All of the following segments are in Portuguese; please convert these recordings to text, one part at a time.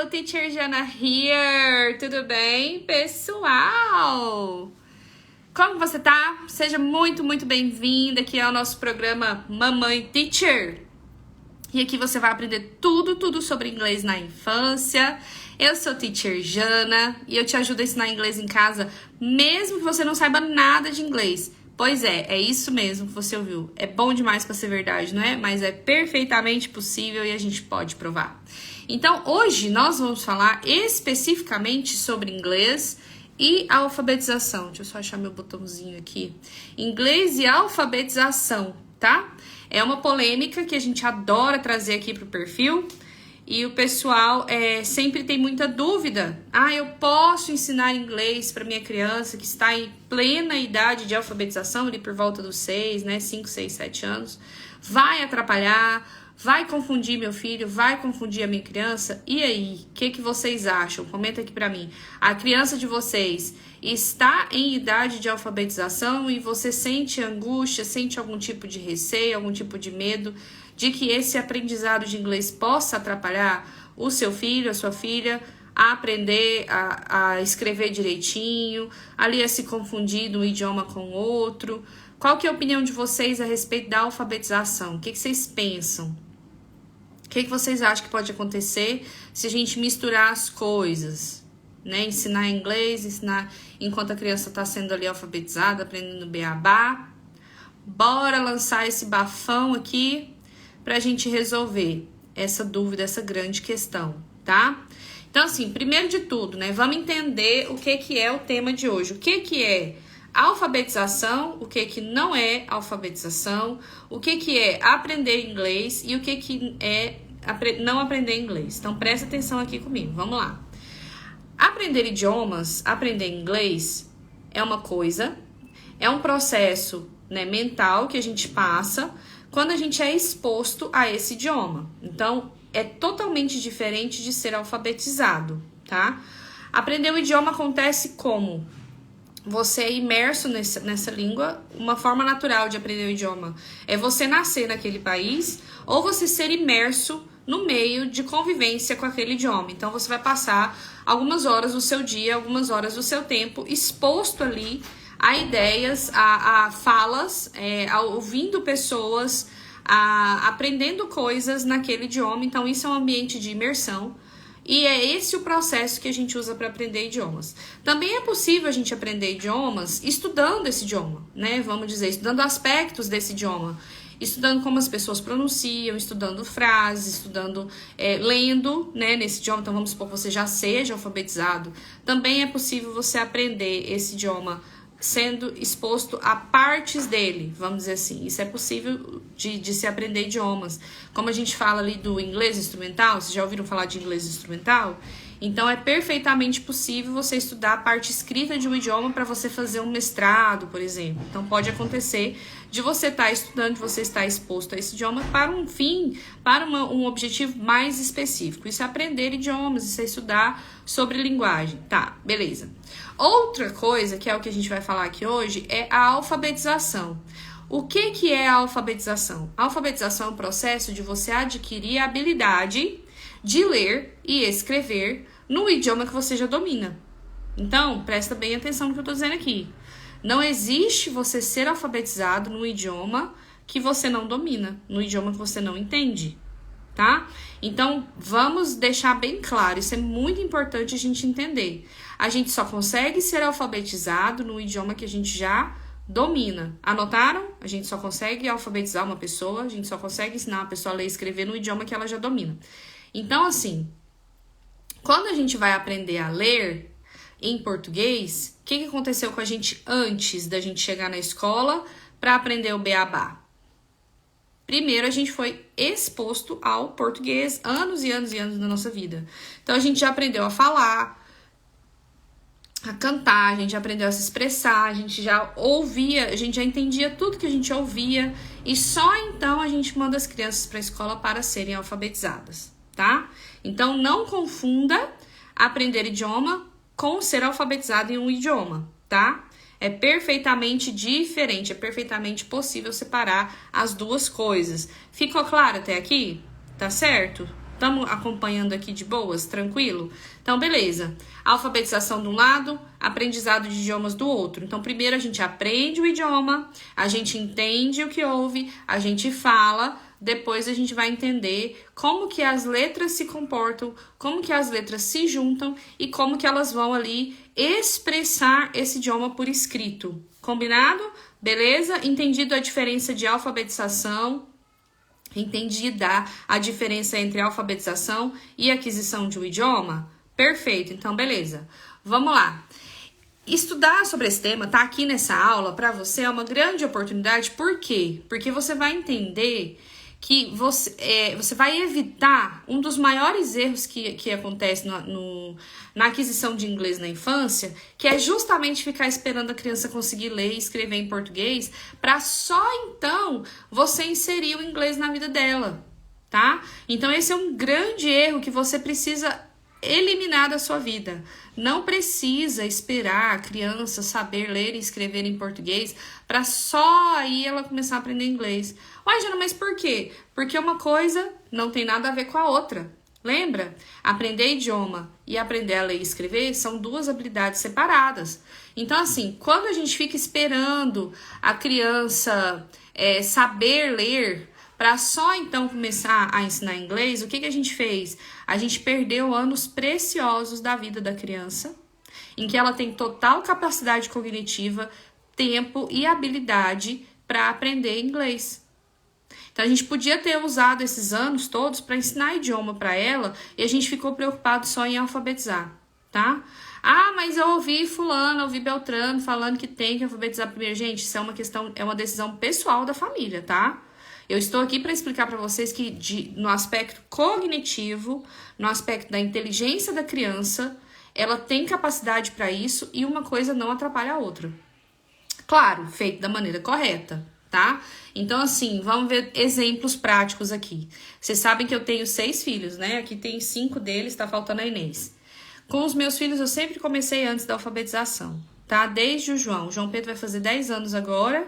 Hello, Teacher Jana here! Tudo bem, pessoal? Como você tá? Seja muito bem-vinda aqui ao nosso programa Mamãe Teacher. E aqui você vai aprender tudo sobre inglês na infância. Eu sou Teacher Jana e eu te ajudo a ensinar inglês em casa, mesmo que você não saiba nada de inglês. Pois é isso mesmo que você ouviu. É bom demais para ser verdade, não é? Mas é perfeitamente possível e a gente pode provar. Então, hoje nós vamos falar especificamente sobre inglês e alfabetização. Deixa eu só achar meu botãozinho aqui. Inglês e alfabetização, tá? É uma polêmica que a gente adora trazer aqui pro perfil. E o pessoal sempre tem muita dúvida. Eu posso ensinar inglês para minha criança que está em plena idade de alfabetização, ali por volta dos 5, 6, 7 anos. Vai atrapalhar, vai confundir meu filho, vai confundir a minha criança. E aí, o que vocês acham? Comenta aqui para mim. A criança de vocês está em idade de alfabetização e você sente angústia, sente algum tipo de receio, algum tipo de medo de que esse aprendizado de inglês possa atrapalhar o seu filho, a sua filha, a aprender a escrever direitinho, ali a se confundir de um idioma com outro? Qual que é a opinião de vocês a respeito da alfabetização? O que vocês pensam? O que vocês acham que pode acontecer se a gente misturar as coisas? Né? Ensinar inglês, ensinar enquanto a criança está sendo ali alfabetizada, aprendendo beabá. Bora lançar esse bafão aqui pra gente resolver essa dúvida, essa grande questão, tá? Então, assim, primeiro de tudo, né, vamos entender o que é o tema de hoje. O que é alfabetização, o que não é alfabetização, o que é aprender inglês e o que é não aprender inglês. Então, presta atenção aqui comigo, vamos lá. Aprender idiomas, aprender inglês é uma coisa, é um processo, né, mental que a gente passa quando a gente é exposto a esse idioma. Então, é totalmente diferente de ser alfabetizado, tá? Aprender o idioma acontece como? Você é imerso nessa língua. Uma forma natural de aprender o idioma é você nascer naquele país ou você ser imerso no meio de convivência com aquele idioma. Então, você vai passar algumas horas do seu dia, algumas horas do seu tempo exposto ali a ideias, a falas, ouvindo pessoas, aprendendo coisas naquele idioma. Então, isso é um ambiente de imersão. E é esse o processo que a gente usa para aprender idiomas. Também é possível a gente aprender idiomas estudando esse idioma, né? Vamos dizer, estudando aspectos desse idioma. Estudando como as pessoas pronunciam, estudando frases, estudando, lendo, né, nesse idioma. Então, vamos supor que você já seja alfabetizado. Também é possível você aprender esse idioma sendo exposto a partes dele, vamos dizer assim. Isso é possível de se aprender idiomas. Como a gente fala ali do inglês instrumental, vocês já ouviram falar de inglês instrumental? Então, é perfeitamente possível você estudar a parte escrita de um idioma para você fazer um mestrado, por exemplo. Então, pode acontecer de você estar estudando, de você estar exposto a esse idioma para um fim, para um objetivo mais específico. Isso é aprender idiomas, isso é estudar sobre linguagem. Tá, beleza. Outra coisa, que é o que a gente vai falar aqui hoje, é a alfabetização. O que é a alfabetização? A alfabetização é um processo de você adquirir a habilidade de ler e escrever no idioma que você já domina. Então, presta bem atenção no que eu estou dizendo aqui. Não existe você ser alfabetizado no idioma que você não domina, no idioma que você não entende, tá? Então, vamos deixar bem claro, isso é muito importante a gente entender. A gente só consegue ser alfabetizado no idioma que a gente já domina. Anotaram? A gente só consegue alfabetizar uma pessoa, a gente só consegue ensinar uma pessoa a ler e escrever no idioma que ela já domina. Então, assim, quando a gente vai aprender a ler em português, o que aconteceu com a gente antes da gente chegar na escola para aprender o beabá? Primeiro, a gente foi exposto ao português anos e anos da nossa vida. Então, a gente já aprendeu a falar, a cantar, a gente aprendeu a se expressar, a gente já ouvia, a gente já entendia tudo que a gente ouvia e só então a gente manda as crianças para a escola para serem alfabetizadas, tá? Então, não confunda aprender idioma com ser alfabetizado em um idioma, tá? É perfeitamente diferente, é perfeitamente possível separar as duas coisas. Ficou claro até aqui? Tá certo? Estamos acompanhando aqui de boas, tranquilo? Então, beleza. Alfabetização de um lado, aprendizado de idiomas do outro. Então, primeiro a gente aprende o idioma, a gente entende o que ouve, a gente fala, depois a gente vai entender como que as letras se comportam, como que as letras se juntam e como que elas vão ali expressar esse idioma por escrito. Combinado? Beleza? Entendido a diferença de alfabetização, entendida a diferença entre alfabetização e aquisição de um idioma? Perfeito, então beleza. Vamos lá. Estudar sobre esse tema, tá aqui nessa aula, para você é uma grande oportunidade. Por quê? Porque você vai entender que você vai evitar um dos maiores erros que acontece na aquisição de inglês na infância, que é justamente ficar esperando a criança conseguir ler e escrever em português, para só então você inserir o inglês na vida dela, tá? Então esse é um grande erro que você precisa eliminar da sua vida. Não precisa esperar a criança saber ler e escrever em português para só aí ela começar a aprender inglês. Uai, Jana, mas por quê? Porque uma coisa não tem nada a ver com a outra. Lembra? Aprender idioma e aprender a ler e escrever são duas habilidades separadas. Então, assim, quando a gente fica esperando a criança saber ler para só então começar a ensinar inglês, o que a gente fez? A gente perdeu anos preciosos da vida da criança, em que ela tem total capacidade cognitiva, tempo e habilidade para aprender inglês. Então a gente podia ter usado esses anos todos para ensinar idioma para ela e a gente ficou preocupado só em alfabetizar, tá? Ah, mas eu ouvi fulano, ouvi Beltrano falando que tem que alfabetizar primeiro. Gente, isso é uma decisão pessoal da família, tá? Eu estou aqui para explicar para vocês que no aspecto cognitivo, no aspecto da inteligência da criança, ela tem capacidade para isso e uma coisa não atrapalha a outra. Claro, feito da maneira correta, tá? Então, assim, vamos ver exemplos práticos aqui. Vocês sabem que eu tenho 6 filhos, né? Aqui tem 5 deles, tá faltando a Inês. Com os meus filhos, eu sempre comecei antes da alfabetização, tá? Desde o João. O João Pedro vai fazer 10 anos agora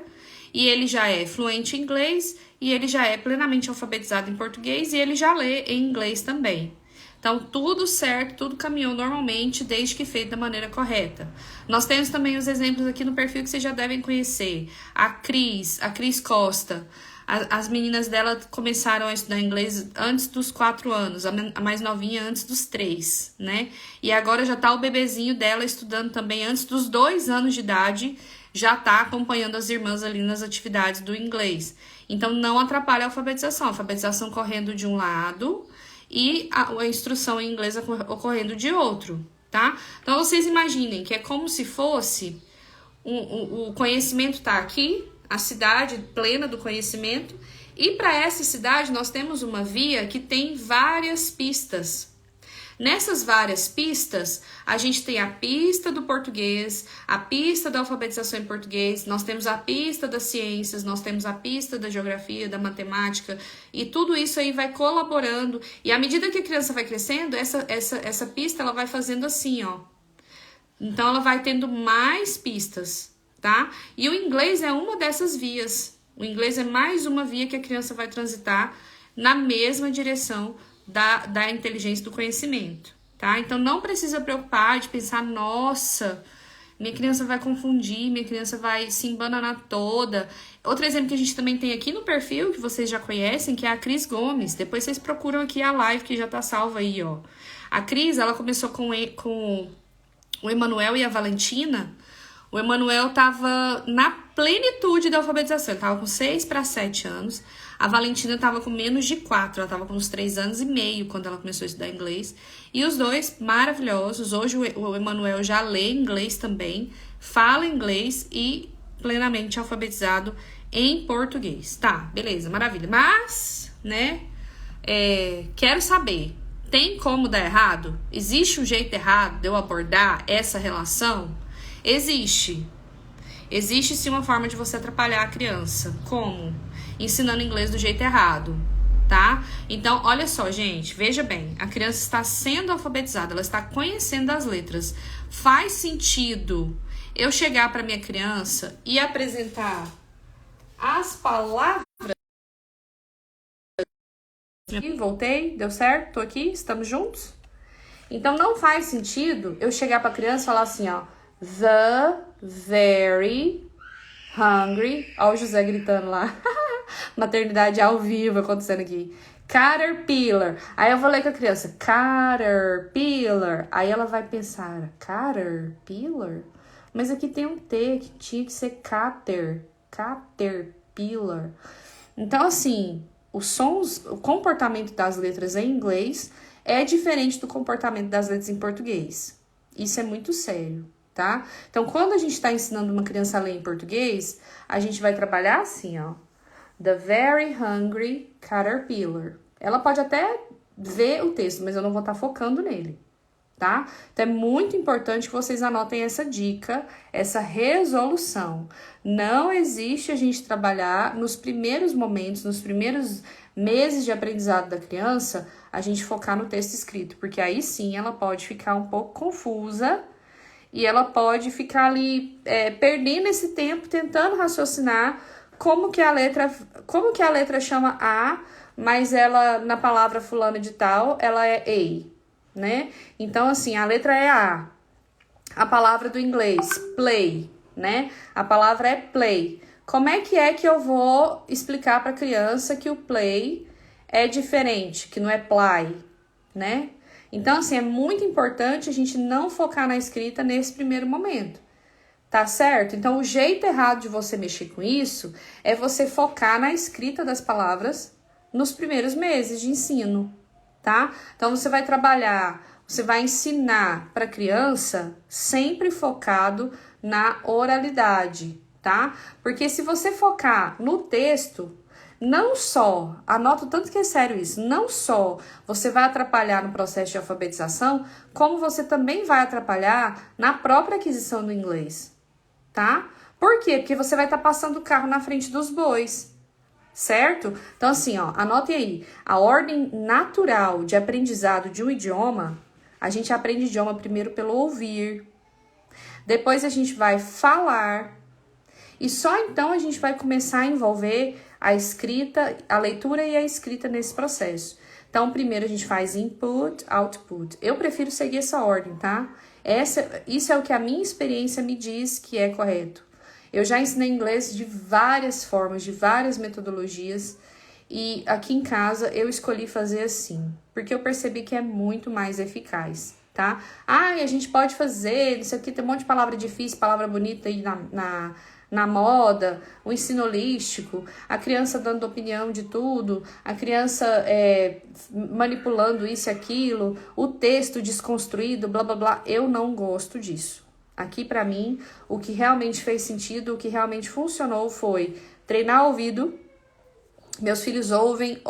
e ele já é fluente em inglês e ele já é plenamente alfabetizado em português e ele já lê em inglês também. Então, tudo certo, tudo caminhou normalmente, desde que feito da maneira correta. Nós temos também os exemplos aqui no perfil que vocês já devem conhecer. A Cris Costa. As meninas dela começaram a estudar inglês antes dos 4 anos, a mais novinha antes dos 3, né? E agora já tá o bebezinho dela estudando também antes dos 2 anos de idade, já tá acompanhando as irmãs ali nas atividades do inglês. Então, não atrapalha a alfabetização correndo de um lado e a instrução em inglês ocorrendo de outro, tá? Então, vocês imaginem que é como se fosse o conhecimento tá aqui, a cidade plena do conhecimento, e para essa cidade nós temos uma via que tem várias pistas. Nessas várias pistas, a gente tem a pista do português, a pista da alfabetização em português, nós temos a pista das ciências, nós temos a pista da geografia, da matemática, e tudo isso aí vai colaborando. E à medida que a criança vai crescendo, essa pista ela vai fazendo assim, ó. Então, ela vai tendo mais pistas, tá? E o inglês é uma dessas vias. O inglês é mais uma via que a criança vai transitar na mesma direção da inteligência do conhecimento, tá? Então, não precisa preocupar de pensar, nossa, minha criança vai confundir, minha criança vai se embananar toda. Outro exemplo que a gente também tem aqui no perfil, que vocês já conhecem, que é a Cris Gomes. Depois vocês procuram aqui a live que já tá salva aí, ó. A Cris, ela começou com o Emanuel e a Valentina. O Emanuel estava na plenitude da alfabetização, ele estava com 6 para 7 anos. A Valentina estava com menos de 4, ela estava com uns 3 anos e meio quando ela começou a estudar inglês. E os dois maravilhosos. Hoje o Emanuel já lê inglês também, fala inglês e plenamente alfabetizado em português. Tá, beleza, maravilha. Mas, né, quero saber, tem como dar errado? Existe um jeito errado de eu abordar essa relação? Existe. Existe sim uma forma de você atrapalhar a criança. Como? Ensinando inglês do jeito errado, tá? Então, olha só, gente, veja bem. A criança está sendo alfabetizada, ela está conhecendo as letras. Faz sentido eu chegar para minha criança e apresentar as palavras Voltei, deu certo? Tô aqui, estamos juntos? Então não faz sentido eu chegar pra criança e falar assim, ó, the very hungry. Ó o José gritando lá. Maternidade ao vivo acontecendo aqui. Caterpillar. Aí eu vou ler com a criança. Caterpillar. Aí ela vai pensar, caterpillar? Mas aqui tem um T, que tinha que ser caterpillar. Então, assim, os sons, o comportamento das letras em inglês é diferente do comportamento das letras em português. Isso é muito sério, tá? Então, quando a gente está ensinando uma criança a ler em português, a gente vai trabalhar assim, ó. The very hungry caterpillar. Ela pode até ver o texto, mas eu não vou estar focando nele, tá? Então, é muito importante que vocês anotem essa dica, essa resolução. Não existe a gente trabalhar nos primeiros momentos, nos primeiros meses de aprendizado da criança, a gente focar no texto escrito, porque aí sim ela pode ficar um pouco confusa e ela pode ficar ali perdendo esse tempo tentando raciocinar como que a letra chama A, mas ela, na palavra fulana de tal, ela é A, né? Então, assim, a letra é A. A palavra do inglês, play, né? A palavra é play. Como é que eu vou explicar para a criança que o play é diferente, que não é play, né? Então, assim, é muito importante a gente não focar na escrita nesse primeiro momento. Tá certo? Então, o jeito errado de você mexer com isso é você focar na escrita das palavras nos primeiros meses de ensino, tá? Então, você vai trabalhar, você vai ensinar para a criança sempre focado na oralidade, tá? Porque se você focar no texto, não só, anota o tanto que é sério isso, não só você vai atrapalhar no processo de alfabetização, como você também vai atrapalhar na própria aquisição do inglês. Tá? Por quê? Porque você vai estar passando o carro na frente dos bois, certo? Então, assim, ó, anotem aí. A ordem natural de aprendizado de um idioma, a gente aprende idioma primeiro pelo ouvir, depois a gente vai falar, e só então a gente vai começar a envolver a escrita, a leitura e a escrita nesse processo. Então, primeiro a gente faz input, output. Eu prefiro seguir essa ordem, tá? Isso é o que a minha experiência me diz que é correto. Eu já ensinei inglês de várias formas, de várias metodologias, e aqui em casa eu escolhi fazer assim, porque eu percebi que é muito mais eficaz, tá? A gente pode fazer, isso aqui tem um monte de palavra difícil, palavra bonita aí na moda, o ensino holístico, a criança dando opinião de tudo, a criança manipulando isso e aquilo, o texto desconstruído, blá blá blá. Eu não gosto disso. Aqui, pra mim, o que realmente fez sentido, o que realmente funcionou foi treinar o ouvido. Meus filhos ouvem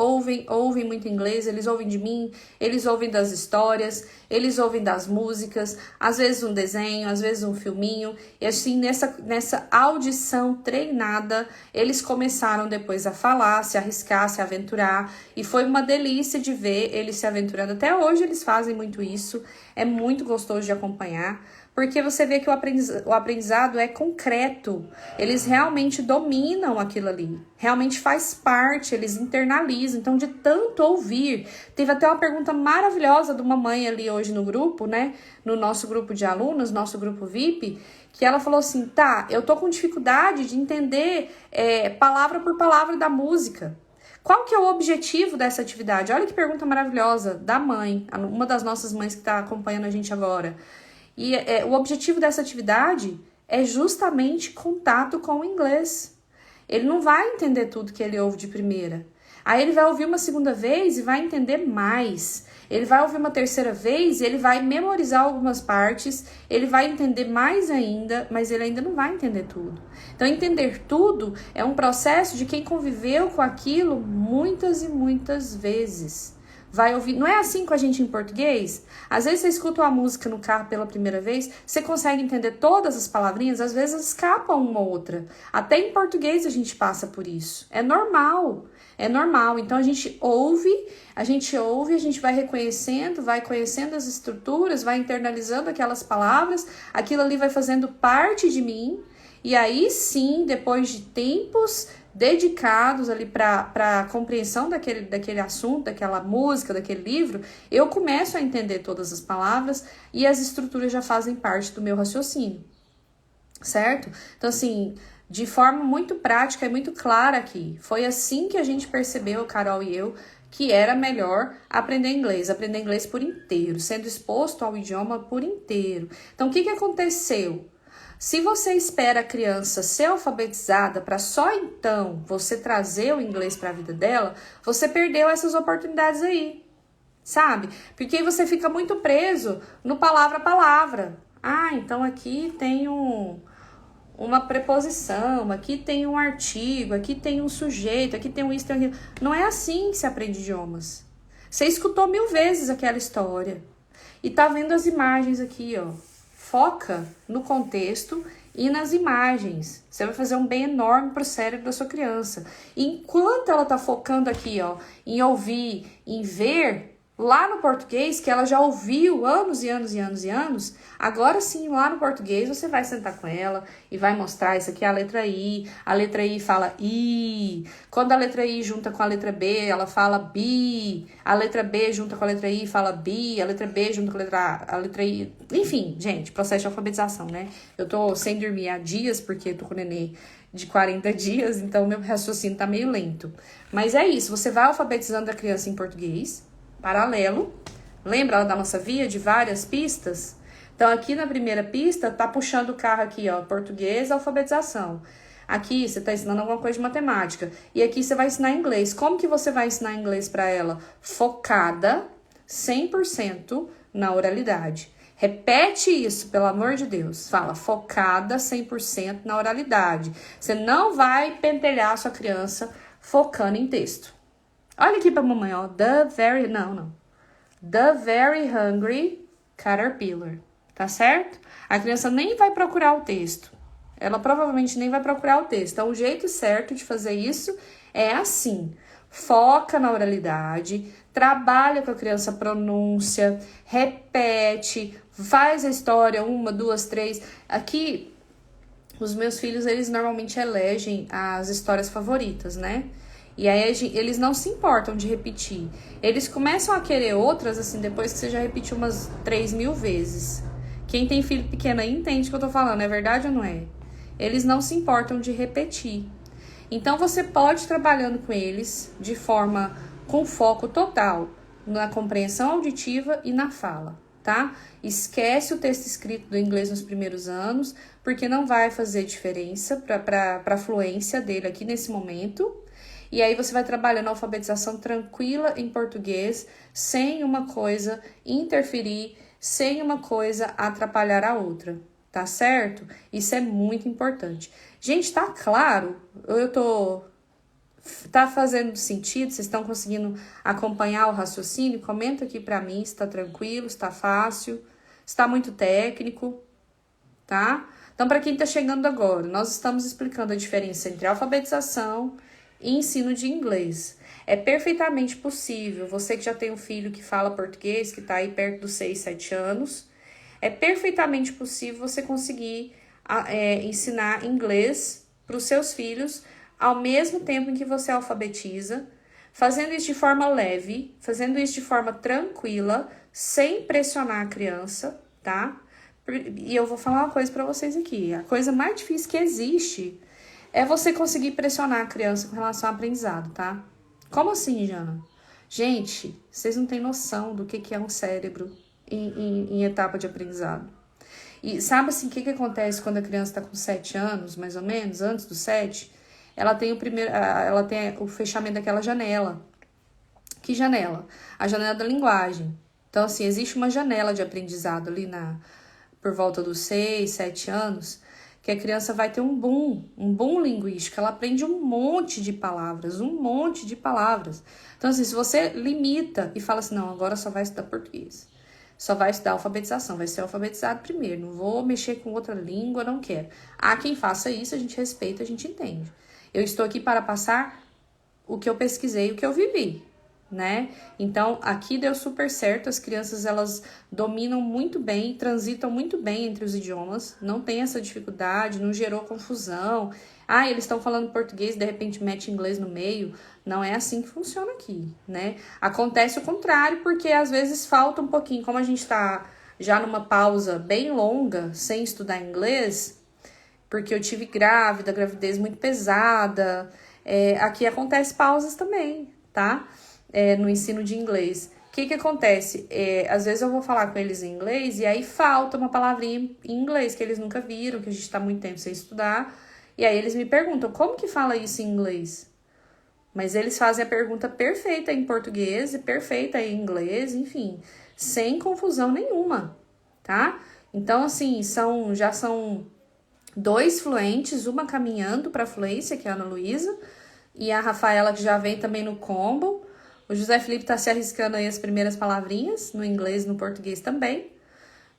muito inglês, eles ouvem de mim, eles ouvem das histórias, eles ouvem das músicas, às vezes um desenho, às vezes um filminho, e assim, nessa audição treinada, eles começaram depois a falar, se arriscar, se aventurar, e foi uma delícia de ver eles se aventurando. Até hoje eles fazem muito isso, é muito gostoso de acompanhar, porque você vê que o aprendizado é concreto, eles realmente dominam aquilo ali, realmente faz parte, eles internalizam. Então, de tanto ouvir, teve até uma pergunta maravilhosa de uma mãe ali hoje no grupo, né, no nosso grupo de alunos, nosso grupo VIP, que ela falou assim, tá, eu tô com dificuldade de entender palavra por palavra da música. Qual que é o objetivo dessa atividade? Olha que pergunta maravilhosa da mãe, uma das nossas mães que está acompanhando a gente agora. E o objetivo dessa atividade é justamente contato com o inglês. Ele não vai entender tudo que ele ouve de primeira. Aí ele vai ouvir uma segunda vez e vai entender mais. Ele vai ouvir uma terceira vez e ele vai memorizar algumas partes, ele vai entender mais ainda, mas ele ainda não vai entender tudo. Então, entender tudo é um processo de quem conviveu com aquilo muitas e muitas vezes. Vai ouvir, não é assim com a gente em português? Às vezes você escuta uma música no carro pela primeira vez, você consegue entender todas as palavrinhas, às vezes escapam uma ou outra. Até em português a gente passa por isso. É normal. Então a gente ouve, a gente vai reconhecendo, vai conhecendo as estruturas, vai internalizando aquelas palavras, aquilo ali vai fazendo parte de mim. E aí sim, depois de tempos dedicados ali para a compreensão daquele assunto, daquela música, daquele livro, eu começo a entender todas as palavras e as estruturas já fazem parte do meu raciocínio, certo? Então, assim, de forma muito prática e muito clara aqui, foi assim que a gente percebeu, Carol e eu, que era melhor aprender inglês por inteiro, sendo exposto ao idioma por inteiro. Então, o que aconteceu? Se você espera a criança ser alfabetizada para só então você trazer o inglês para a vida dela, você perdeu essas oportunidades aí, sabe? Porque aí você fica muito preso no palavra a palavra. Ah, então aqui tem uma preposição, aqui tem um artigo, aqui tem um sujeito, aqui tem um isso, tem aquilo. Não é assim que se aprende idiomas. Você escutou 1000 vezes aquela história e tá vendo as imagens aqui, ó. Foca no contexto e nas imagens. Você vai fazer um bem enorme pro cérebro da sua criança. Enquanto ela tá focando aqui, ó, em ouvir, em ver, lá no português, que ela já ouviu anos e anos e anos e anos, agora sim, lá no português, você vai sentar com ela e vai mostrar, isso aqui é a letra I fala I, quando a letra I junta com a letra B, ela fala bi, a letra B junta com a letra I fala bi, a letra B junta com a letra I, enfim, gente, processo de alfabetização, né? Eu tô sem dormir há dias, porque eu tô com o nenê de 40 dias, então meu raciocínio tá meio lento. Mas é isso, você vai alfabetizando a criança em português, paralelo. Lembra da nossa via de várias pistas? Então, aqui na primeira pista, tá puxando o carro aqui, ó, português, alfabetização. Aqui, você tá ensinando alguma coisa de matemática. E aqui, você vai ensinar inglês. Como que você vai ensinar inglês para ela? Focada 100% na oralidade. Repete isso, pelo amor de Deus. Fala, focada 100% na oralidade. Você não vai pentelhar a sua criança focando em texto. Olha aqui pra mamãe, ó. The very hungry caterpillar. Tá certo? A criança nem vai procurar o texto. Ela provavelmente nem vai procurar o texto. Então, o jeito certo de fazer isso é assim. Foca na oralidade, trabalha com a criança a pronúncia, repete, faz a história 1, 2, 3. Aqui, os meus filhos, eles normalmente elegem as histórias favoritas, né? E aí eles não se importam de repetir. Eles começam a querer outras, assim, depois que você já repetiu umas 3.000 vezes. Quem tem filho pequeno aí entende o que eu tô falando, é verdade ou não é? Eles não se importam de repetir. Então, você pode ir trabalhando com eles de forma com foco total na compreensão auditiva e na fala, tá? Esquece o texto escrito do inglês nos primeiros anos, porque não vai fazer diferença para a fluência dele aqui nesse momento. E aí você vai trabalhando a alfabetização tranquila em português, sem uma coisa interferir, sem uma coisa atrapalhar a outra, tá certo? Isso é muito importante. Gente, tá claro? Tá fazendo sentido? Vocês estão conseguindo acompanhar o raciocínio? Comenta aqui pra mim se tá tranquilo, se tá fácil, se tá muito técnico, tá? Então, para quem tá chegando agora, nós estamos explicando a diferença entre alfabetização e ensino de inglês. É perfeitamente possível, você que já tem um filho que fala português, que está aí perto dos 6, 7 anos, é perfeitamente possível você conseguir ensinar inglês para os seus filhos ao mesmo tempo em que você alfabetiza, fazendo isso de forma leve, fazendo isso de forma tranquila, sem pressionar a criança, tá? E eu vou falar uma coisa para vocês aqui, a coisa mais difícil que existe é você conseguir pressionar a criança com relação ao aprendizado, tá? Como assim, Jana? Gente, vocês não têm noção do que é um cérebro em etapa de aprendizado. E sabe assim, o que acontece quando a criança está com 7 anos, mais ou menos, antes dos 7? Ela tem o fechamento daquela janela. Que janela? A janela da linguagem. Então, assim, existe uma janela de aprendizado ali por volta dos 6, 7 anos, que a criança vai ter um boom linguístico, ela aprende um monte de palavras. Então, assim, se você limita e fala assim, não, agora só vai estudar português, só vai estudar alfabetização, vai ser alfabetizado primeiro, não vou mexer com outra língua, não quero. Há quem faça isso, a gente respeita, a gente entende. Eu estou aqui para passar o que eu pesquisei, o que eu vivi, né? Então, aqui deu super certo, as crianças, elas dominam muito bem, transitam muito bem entre os idiomas, não tem essa dificuldade, não gerou confusão. Ah, eles estão falando português, de repente mete inglês no meio. Não é assim que funciona aqui, né? Acontece o contrário, porque às vezes falta um pouquinho, como a gente tá já numa pausa bem longa, sem estudar inglês, porque eu tive grávida, gravidez muito pesada, aqui acontece pausas também, tá? No ensino de inglês. O que acontece? Às vezes eu vou falar com eles em inglês e aí falta uma palavrinha em inglês que eles nunca viram, que a gente tá muito tempo sem estudar. E aí eles me perguntam, como que fala isso em inglês? Mas eles fazem a pergunta perfeita em português e perfeita em inglês, enfim, sem confusão nenhuma, tá? Então, assim, já são 2 fluentes, uma caminhando para fluência, que é a Ana Luísa, e a Rafaela, que já vem também no combo. O José Felipe tá se arriscando aí as primeiras palavrinhas, no inglês e no português também.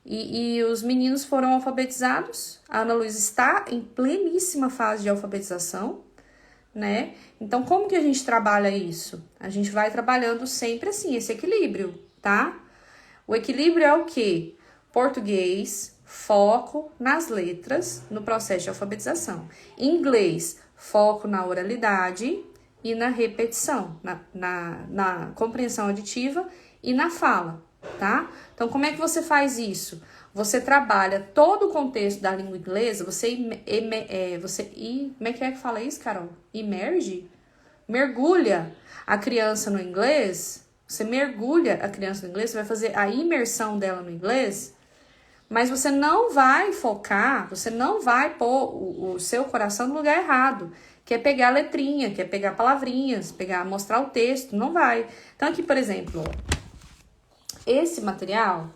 E os meninos foram alfabetizados. A Ana Luísa está em pleníssima fase de alfabetização, né? Então, como que a gente trabalha isso? A gente vai trabalhando sempre assim, esse equilíbrio, tá? O equilíbrio é o quê? Português, foco nas letras no processo de alfabetização. Inglês, foco na oralidade e na repetição, na compreensão auditiva e na fala, tá? Então, como é que você faz isso? Você trabalha todo o contexto da língua inglesa, como é que fala isso, Carol? Mergulha a criança no inglês, você mergulha a criança no inglês, você vai fazer a imersão dela no inglês, mas você não vai focar, você não vai pôr o seu coração no lugar errado, que é pegar a letrinha, que é pegar palavrinhas, mostrar o texto, não vai. Então aqui, por exemplo, esse material,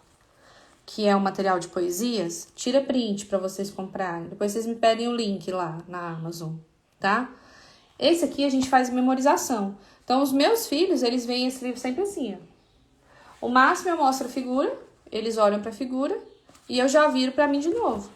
que é um material de poesias, tira print para vocês comprarem. Depois vocês me pedem o link lá na Amazon, tá? Esse aqui a gente faz memorização. Então, os meus filhos, eles veem esse livro sempre assim, ó. O máximo eu mostro a figura, eles olham para a figura e eu já viro para mim de novo.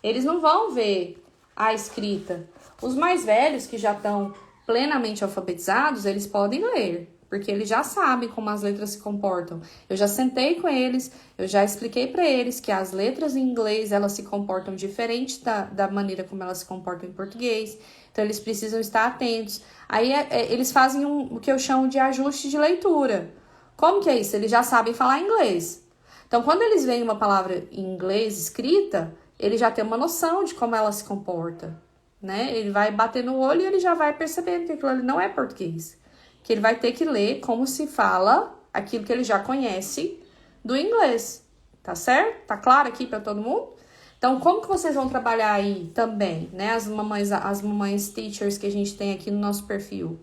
Eles não vão ver a escrita. Os mais velhos, que já estão plenamente alfabetizados, eles podem ler, porque eles já sabem como as letras se comportam. Eu já sentei com eles, eu já expliquei para eles que as letras em inglês, elas se comportam diferente da maneira como elas se comportam em português. Então, eles precisam estar atentos. Aí, eles fazem o que eu chamo de ajuste de leitura. Como que é isso? Eles já sabem falar inglês. Então, quando eles veem uma palavra em inglês escrita, ele já tem uma noção de como ela se comporta, né? Ele vai bater no olho e ele já vai percebendo que aquilo ali não é português. Que ele vai ter que ler como se fala aquilo que ele já conhece do inglês, tá certo? Tá claro aqui para todo mundo? Então, como que vocês vão trabalhar aí também, né? As mamães teachers que a gente tem aqui no nosso perfil.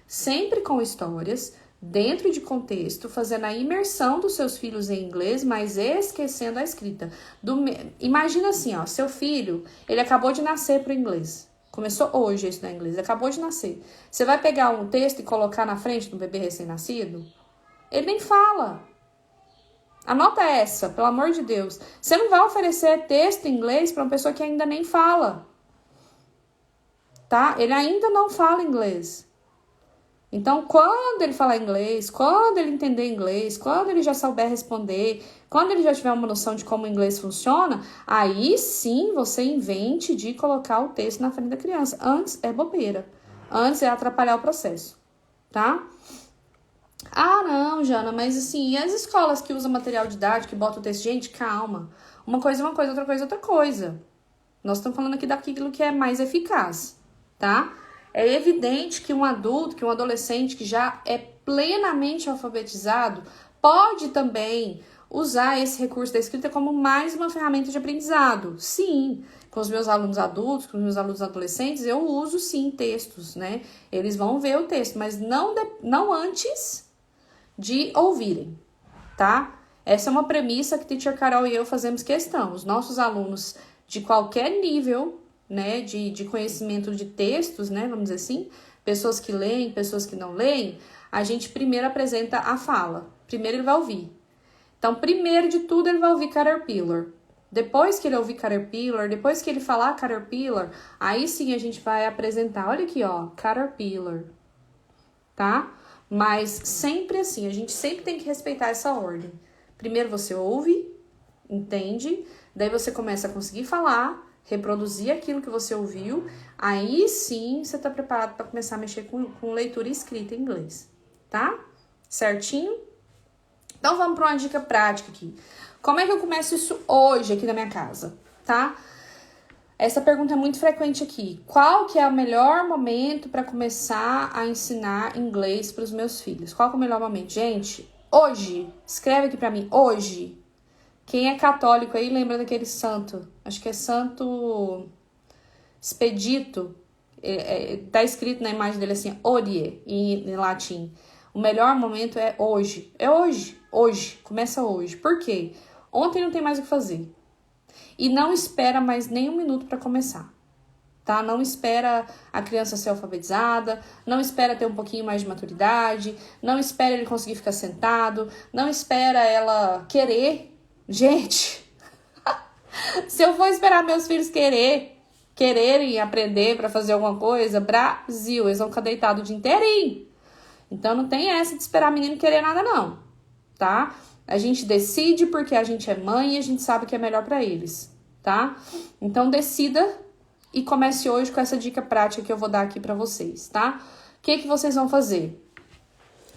Sempre com histórias, dentro de contexto, fazendo a imersão dos seus filhos em inglês, mas esquecendo a escrita. Imagina assim, ó, seu filho, ele acabou de nascer pro inglês. Começou hoje a estudar inglês, acabou de nascer. Você vai pegar um texto e colocar na frente do bebê recém-nascido? Ele nem fala. Anota essa, pelo amor de Deus. Você não vai oferecer texto em inglês para uma pessoa que ainda nem fala. Tá? Ele ainda não fala inglês. Então, quando ele falar inglês, quando ele entender inglês, quando ele já souber responder, quando ele já tiver uma noção de como o inglês funciona, aí sim você invente de colocar o texto na frente da criança. Antes é bobeira. Antes é atrapalhar o processo, tá? Ah, não, Jana, mas assim, e as escolas que usam material didático, que botam o texto? Gente, calma. Uma coisa é uma coisa, outra coisa é outra coisa. Nós estamos falando aqui daquilo que é mais eficaz, tá? É evidente que um adulto, que um adolescente que já é plenamente alfabetizado, pode também usar esse recurso da escrita como mais uma ferramenta de aprendizado. Sim, com os meus alunos adultos, com os meus alunos adolescentes, eu uso sim textos, né? Eles vão ver o texto, mas não antes de ouvirem, tá? Essa é uma premissa que Teacher Carol e eu fazemos questão. Os nossos alunos de qualquer nível, né, de conhecimento de textos, né, vamos dizer assim, pessoas que leem, pessoas que não leem, a gente primeiro apresenta a fala. Primeiro ele vai ouvir. Então, primeiro de tudo, ele vai ouvir Caterpillar. Depois que ele ouvir Caterpillar, depois que ele falar Caterpillar, aí sim a gente vai apresentar, olha aqui, ó, Caterpillar, tá? Mas sempre assim, a gente sempre tem que respeitar essa ordem. Primeiro você ouve, entende, daí você começa a conseguir falar, reproduzir aquilo que você ouviu, aí sim você tá preparado para começar a mexer com leitura e escrita em inglês, tá? Certinho? Então vamos para uma dica prática aqui. Como é que eu começo isso hoje aqui na minha casa, tá? Essa pergunta é muito frequente aqui. Qual que é o melhor momento para começar a ensinar inglês para os meus filhos? Qual que é o melhor momento? Gente, hoje, escreve aqui para mim, hoje. Quem é católico aí lembra daquele santo, acho que é Santo Expedito, tá escrito na imagem dele assim, Orie, em latim. O melhor momento é hoje, hoje, começa hoje. Por quê? Ontem não tem mais o que fazer. E não espera mais nem um minuto para começar, tá? Não espera a criança ser alfabetizada, não espera ter um pouquinho mais de maturidade, não espera ele conseguir ficar sentado, não espera ela querer. Gente, se eu for esperar meus filhos quererem aprender para fazer alguma coisa, Brasil, eles vão ficar deitados o dia inteirinho. Então não tem essa de esperar menino querer nada não, tá? A gente decide porque a gente é mãe e a gente sabe que é melhor para eles, tá? Então decida e comece hoje com essa dica prática que eu vou dar aqui para vocês, tá? O que vocês vão fazer?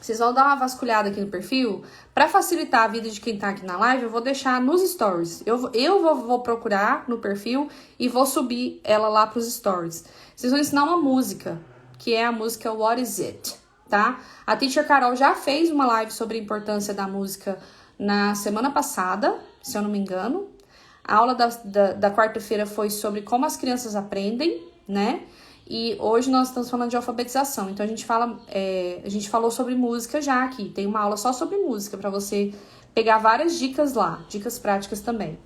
Vocês vão dar uma vasculhada aqui no perfil. Para facilitar a vida de quem tá aqui na live, eu vou deixar nos stories. Eu vou procurar no perfil e vou subir ela lá pros stories. Vocês vão ensinar uma música, que é a música What Is It, tá? A Teacher Carol já fez uma live sobre a importância da música na semana passada, se eu não me engano. A aula da quarta-feira foi sobre como as crianças aprendem, né? E hoje nós estamos falando de alfabetização. Então a gente falou sobre música já aqui. Tem uma aula só sobre música para você pegar várias dicas lá, dicas práticas também.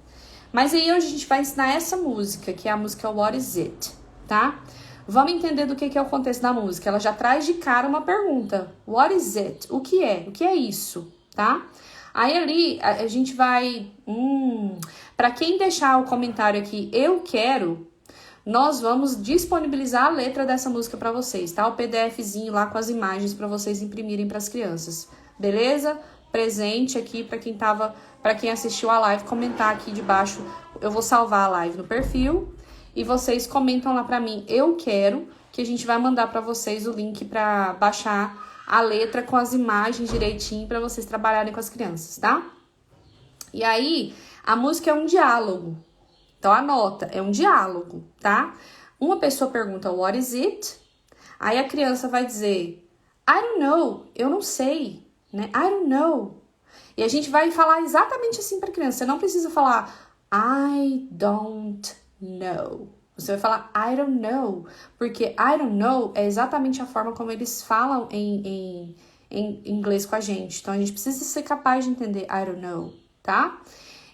Mas aí hoje a gente vai ensinar essa música, que é a música What Is It, tá? Vamos entender do que é o contexto da música. Ela já traz de cara uma pergunta. What is it? O que é? O que é isso, tá? Aí ali a gente vai... para quem deixar o comentário aqui, eu quero, nós vamos disponibilizar a letra dessa música para vocês, tá? O PDFzinho lá com as imagens para vocês imprimirem para as crianças, beleza? Presente aqui para quem assistiu a live, comentar aqui debaixo. Eu vou salvar a live no perfil e vocês comentam lá para mim, eu quero, que a gente vai mandar para vocês o link para baixar a letra com as imagens direitinho para vocês trabalharem com as crianças, tá? E aí, a música é um diálogo. Então, anota, é um diálogo, tá? Uma pessoa pergunta, what is it? Aí a criança vai dizer, I don't know, eu não sei, né? I don't know. E a gente vai falar exatamente assim para a criança. Você não precisa falar, I don't know. Você vai falar, I don't know. Porque I don't know é exatamente a forma como eles falam em inglês com a gente. Então, a gente precisa ser capaz de entender I don't know, tá?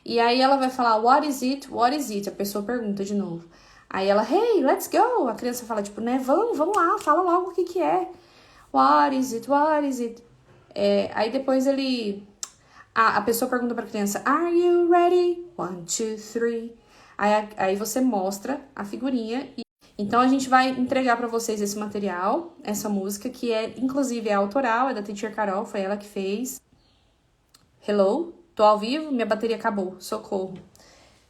E aí ela vai falar, what is it? What is it? A pessoa pergunta de novo. Aí ela, hey, let's go. A criança fala, tipo, né, vamos lá, fala logo o que é. What is it? What is it? Aí depois a pessoa pergunta pra criança, are you ready? 1, 2, 3. Aí você mostra a figurinha. Então, a gente vai entregar pra vocês esse material, essa música, que inclusive é autoral, é da Teacher Carol, foi ela que fez. Hello? Tô ao vivo, minha bateria acabou, socorro.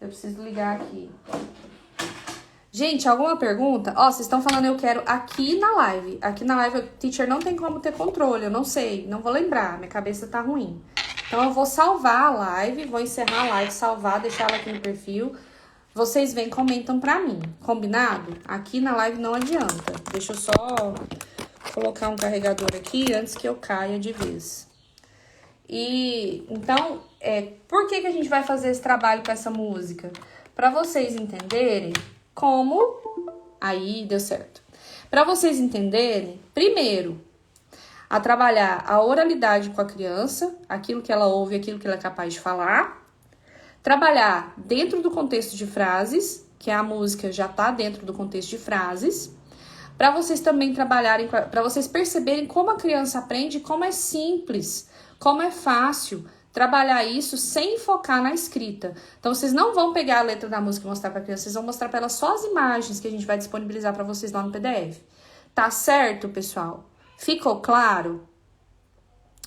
Eu preciso ligar aqui. Gente, alguma pergunta? Ó, vocês estão falando eu quero aqui na live. Aqui na live, Teacher não tem como ter controle, eu não sei, não vou lembrar, minha cabeça tá ruim. Então, eu vou salvar a live, vou encerrar a live, salvar, deixar ela aqui no perfil. Vocês vêm, comentam pra mim, combinado? Aqui na live não adianta. Deixa eu só colocar um carregador aqui antes que eu caia de vez. E, então, por que a gente vai fazer esse trabalho com essa música? Pra vocês entenderem como... Aí, deu certo. Pra vocês entenderem, primeiro, a trabalhar a oralidade com a criança, aquilo que ela ouve, aquilo que ela é capaz de falar. Trabalhar dentro do contexto de frases, que a música já tá dentro do contexto de frases, para vocês também trabalharem, para vocês perceberem como a criança aprende, como é simples, como é fácil trabalhar isso sem focar na escrita. Então, vocês não vão pegar a letra da música e mostrar para a criança, vocês vão mostrar para ela só as imagens que a gente vai disponibilizar para vocês lá no PDF. Tá certo, pessoal? Ficou claro?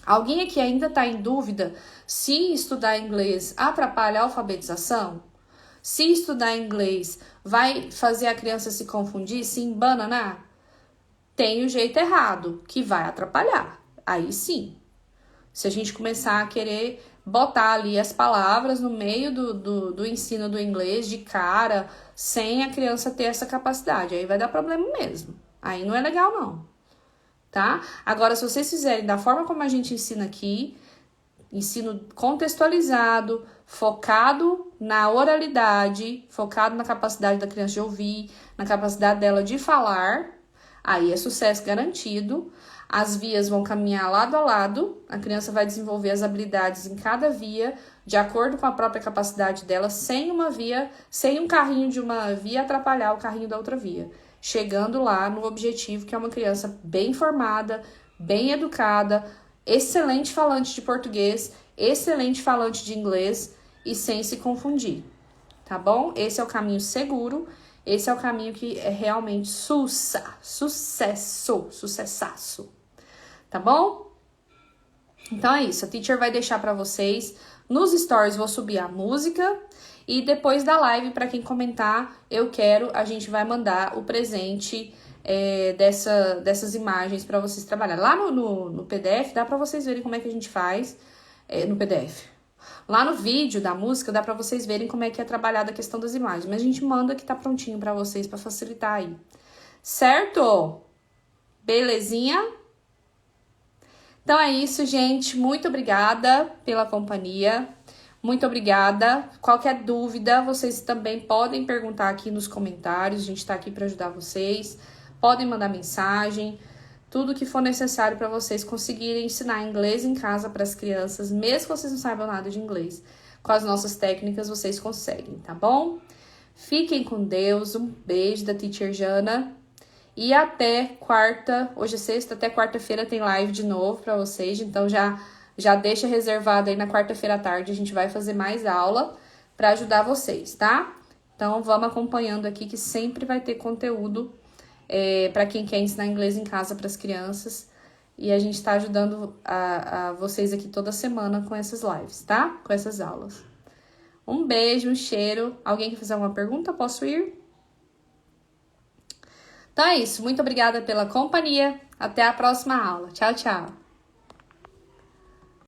Alguém aqui ainda está em dúvida se estudar inglês atrapalha a alfabetização? Se estudar inglês vai fazer a criança se confundir, se embananar? Tem o jeito errado, que vai atrapalhar. Aí sim. Se a gente começar a querer botar ali as palavras no meio do ensino do inglês de cara, sem a criança ter essa capacidade, aí vai dar problema mesmo. Aí não é legal não, tá? Agora, se vocês fizerem da forma como a gente ensina aqui, ensino contextualizado, focado na oralidade, focado na capacidade da criança de ouvir, na capacidade dela de falar, aí é sucesso garantido. As vias vão caminhar lado a lado, a criança vai desenvolver as habilidades em cada via, de acordo com a própria capacidade dela, sem um carrinho de uma via atrapalhar o carrinho da outra via. Chegando lá no objetivo, que é uma criança bem formada, bem educada, excelente falante de português, excelente falante de inglês e sem se confundir, tá bom? Esse é o caminho seguro, esse é o caminho que é realmente sucessaço, tá bom? Então é isso, a teacher vai deixar pra vocês, nos stories vou subir a música e depois da live, pra quem comentar, a gente vai mandar o presente dessas imagens pra vocês trabalharem. Lá no PDF, dá pra vocês verem como é que a gente faz no PDF. Lá no vídeo da música, dá pra vocês verem como é que é trabalhada a questão das imagens. Mas a gente manda que tá prontinho pra vocês, pra facilitar aí. Certo? Belezinha? Então é isso, gente. Muito obrigada pela companhia. Muito obrigada. Qualquer dúvida, vocês também podem perguntar aqui nos comentários. A gente tá aqui pra ajudar vocês. Podem mandar mensagem. Tudo que for necessário para vocês conseguirem ensinar inglês em casa para as crianças, mesmo que vocês não saibam nada de inglês. Com as nossas técnicas, vocês conseguem, tá bom? Fiquem com Deus, um beijo da Teacher Jana. E até quarta, hoje é sexta, até quarta-feira tem live de novo para vocês. Então já deixa reservado aí na quarta-feira à tarde, a gente vai fazer mais aula para ajudar vocês, tá? Então vamos acompanhando aqui que sempre vai ter conteúdo para quem quer ensinar inglês em casa para as crianças. E a gente está ajudando a vocês aqui toda semana com essas lives, tá? Com essas aulas. Um beijo, um cheiro. Alguém quer fazer alguma pergunta? Posso ir? Então é isso. Muito obrigada pela companhia. Até a próxima aula. Tchau, tchau.